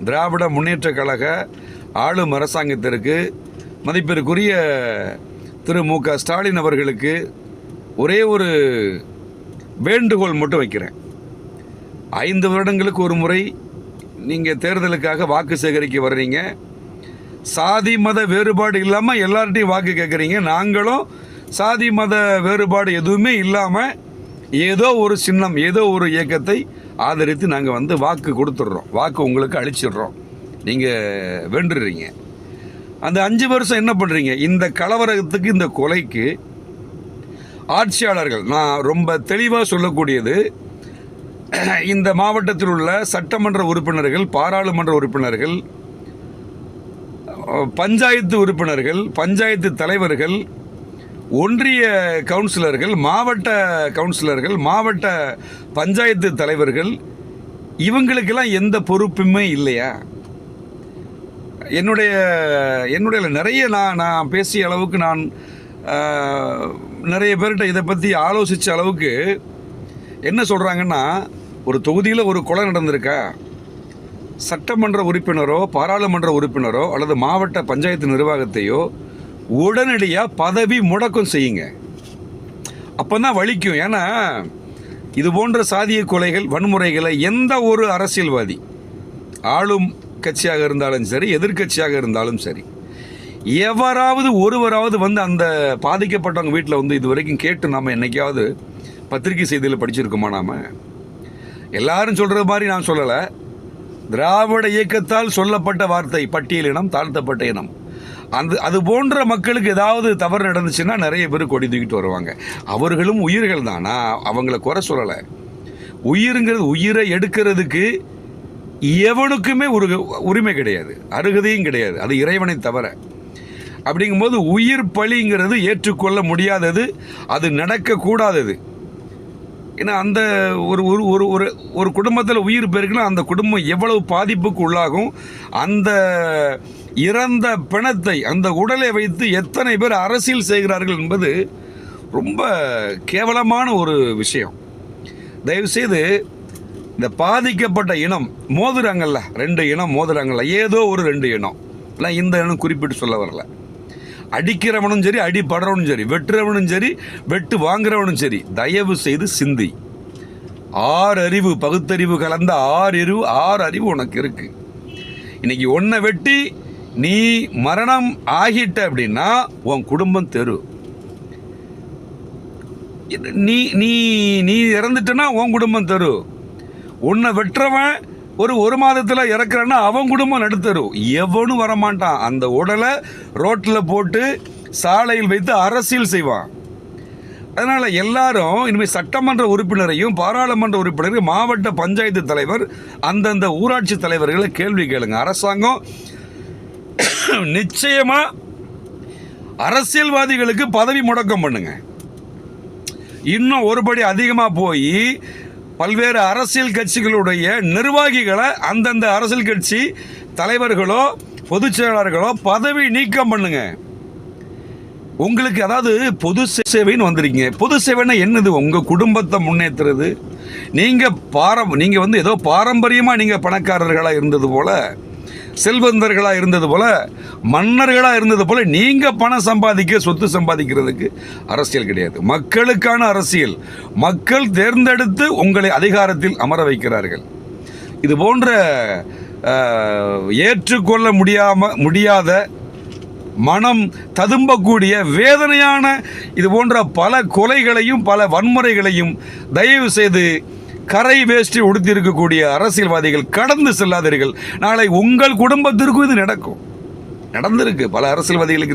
திராவிட முன்னேற்ற கழக ஆளும் அரசாங்கத்திற்கு, மதிப்பிற்குரிய திரு மு.க. ஸ்டாலின் அவர்களுக்கு ஒரே ஒரு வேண்டுகோள் மட்டும் வைக்கிறேன். 5 வருடங்களுக்கு ஒரு முறை நீங்கள் தேர்தலுக்காக வாக்கு சேகரிக்க வர்றீங்க. சாதி மத வேறுபாடு இல்லாமல் எல்லார்ட்டையும் வாக்கு கேட்குறீங்க. நாங்களும் சாதி மத வேறுபாடு எதுவுமே இல்லாமல் ஏதோ ஒரு சின்னம், ஏதோ ஒரு இயக்கத்தை ஆதரித்து நாங்கள் வாக்கு கொடுத்துட்றோம், வாக்கு உங்களுக்கு அளிச்சிடுறோம். நீங்கள் வென்றுறீங்க. அந்த 5 வருஷம் என்ன பண்ணுறீங்க? இந்த கலவரத்துக்கு, இந்த கொலைக்கு ஆட்சியாளர்கள், நான் ரொம்ப தெளிவாக சொல்லக்கூடியது, இந்த மாவட்டத்தில் உள்ள சட்டமன்ற உறுப்பினர்கள், பாராளுமன்ற உறுப்பினர்கள், பஞ்சாயத்து உறுப்பினர்கள், பஞ்சாயத்து தலைவர்கள், ஒன்றிய கவுன்சிலர்கள், மாவட்ட கவுன்சிலர்கள், மாவட்ட பஞ்சாயத்து தலைவர்கள், இவங்களுக்கெல்லாம் எந்த பொறுப்புமே இல்லையா? என்னுடைய நிறைய நான் பேசிய அளவுக்கு, நான் நிறைய பேர்கிட்ட இதை பற்றி ஆலோசித்த அளவுக்கு என்ன சொல்கிறாங்கன்னா, ஒரு தொகுதியில் ஒரு கொலை நடந்திருக்கா, சட்டமன்ற உறுப்பினரோ பாராளுமன்ற உறுப்பினரோ அல்லது மாவட்ட பஞ்சாயத்து நிர்வாகத்தையோ உடனடியாக பதவி முடக்கம் செய்யுங்க. அப்போ தான் வலிக்கும். ஏன்னா இது போன்ற சாதிய கொலைகள், வன்முறைகளை எந்த ஒரு அரசியல்வாதி, ஆளும் கட்சியாக இருந்தாலும் சரி, எதிர்கட்சியாக இருந்தாலும் சரி, ஒருவராவது அந்த பாதிக்கப்பட்டவங்க வீட்டில் இது வரைக்கும் கேட்டு நாம் என்னைக்காவது பத்திரிகை செய்தியில் படிச்சிருக்கோமா? நாம் எல்லாரும் சொல்கிற மாதிரி நான் சொல்லலை. திராவிட இயக்கத்தால் சொல்லப்பட்ட வார்த்தை பட்டியலினம், தாழ்த்தப்பட்ட இனம். அது போன்ற மக்களுக்கு ஏதாவது தவறு நடந்துச்சுன்னா நிறைய பேர் கொடி தூக்கிட்டு வருவாங்க. அவர்களும் உயிர்கள் தான், நான் அவங்கள குறை சொல்லலை. உயிருங்கிறது, உயிரை எடுக்கிறதுக்கு எவனுக்குமே ஒரு உரிமை கிடையாது, அருகதையும் கிடையாது, அது இறைவனை தவிர. அப்படிங்கும்போது உயிர் பலிங்கிறது ஏற்றுக்கொள்ள முடியாதது, அது நடக்கக்கூடாதது. ஏன்னா அந்த ஒரு குடும்பத்தில் உயிர் போயிருக்குன்னா அந்த குடும்பம் எவ்வளவு பாதிப்புக்கு உள்ளாகும். அந்த இறந்த பிணத்தை, அந்த உடலை வைத்து எத்தனை பேர் அரசியல் செய்கிறார்கள் என்பது ரொம்ப கேவலமான ஒரு விஷயம். தயவுசெய்து இந்த பாதிக்கப்பட்ட இனம் மோதுறாங்கல்ல, 2 இனம் மோதுறாங்கல்ல, ஏதோ ஒரு 2 இனம், நான் இந்த இனம் குறிப்பிட்டு சொல்ல வரல. அடிக்கிறவனும் சரி, அடிபடுறவனும் சரி, வெட்டுறவனும் சரி, வெட்டு வாங்குறவனும் சரி, தயவு செய்து சிந்தி. 6 அறிவு, பகுத்தறிவு கலந்த 6 அறிவு உனக்கு இருக்கு. இன்னைக்கு ஒன்றை வெட்டி நீ மரணம் ஆகிட்ட அப்படின்னா உன் குடும்பம் தெரு. நீ நீ நீ இறந்துட்டனா உன் குடும்பம் தெரு. உன்னை வெட்டுறவன் ஒரு மாதத்தில் இறக்குறன்னா அவன் குடும்பம் நடுத்தரும். எவனும் வரமாட்டான். அந்த உடலை ரோட்டில் போட்டு சாலையில் வைத்து அரசியல் செய்வான். அதனால் எல்லாரும் இனிமேல் சட்டமன்ற உறுப்பினரையும் பாராளுமன்ற உறுப்பினரையும் மாவட்ட பஞ்சாயத்து தலைவர், அந்தந்த ஊராட்சி தலைவர்களை கேள்வி கேளுங்க. அரசாங்கம் நிச்சயமாக அரசியல்வாதிகளுக்கு பதவி முடக்கம் பண்ணுங்க. இன்னும் ஒருபடி அதிகமாக போய் பல்வேறு அரசியல் கட்சிகளுடைய நிர்வாகிகளை, அந்தந்த அரசியல் கட்சி தலைவர்களோ பொதுச் செயலாளர்களோ பதவி நீக்கம் பண்ணுங்க. உங்களுக்கு அதாவது பொது சேவைன்னு வந்துருக்கீங்க. பொது சேவைன்னா என்னது? உங்கள் குடும்பத்தை முன்னேற்றுறது. நீங்கள் ஏதோ பாரம்பரியமாக நீங்கள் பணக்காரர்களாக இருந்தது போல, செல்வந்தர்களாக இருந்தது போல, மன்னர்களாக இருந்தது போல நீங்கள் பணம் சம்பாதிக்க, சொத்து சம்பாதிக்கிறதுக்கு அரசியல் கிடையாது. மக்களுக்கான அரசியல். மக்கள் தேர்ந்தெடுத்து உங்களை அதிகாரத்தில் அமர வைக்கிறார்கள். இது போன்ற ஏற்றுக்கொள்ள முடியாத, மனம் ததும்பக்கூடிய, வேதனையான இது போன்ற பல கொலைகளையும் பல வன்முறைகளையும் தயவு செய்து கரை வேஷ்டி உடுத்தியிருக்கக்கூடிய அரசியல்வாதிகள் கடந்து செல்லாதீர்கள். நாளை உங்கள் குடும்பத்திற்கும் இது நடக்கும். நடந்திருக்கு. பல அரசியல்வாதிகளுக்கு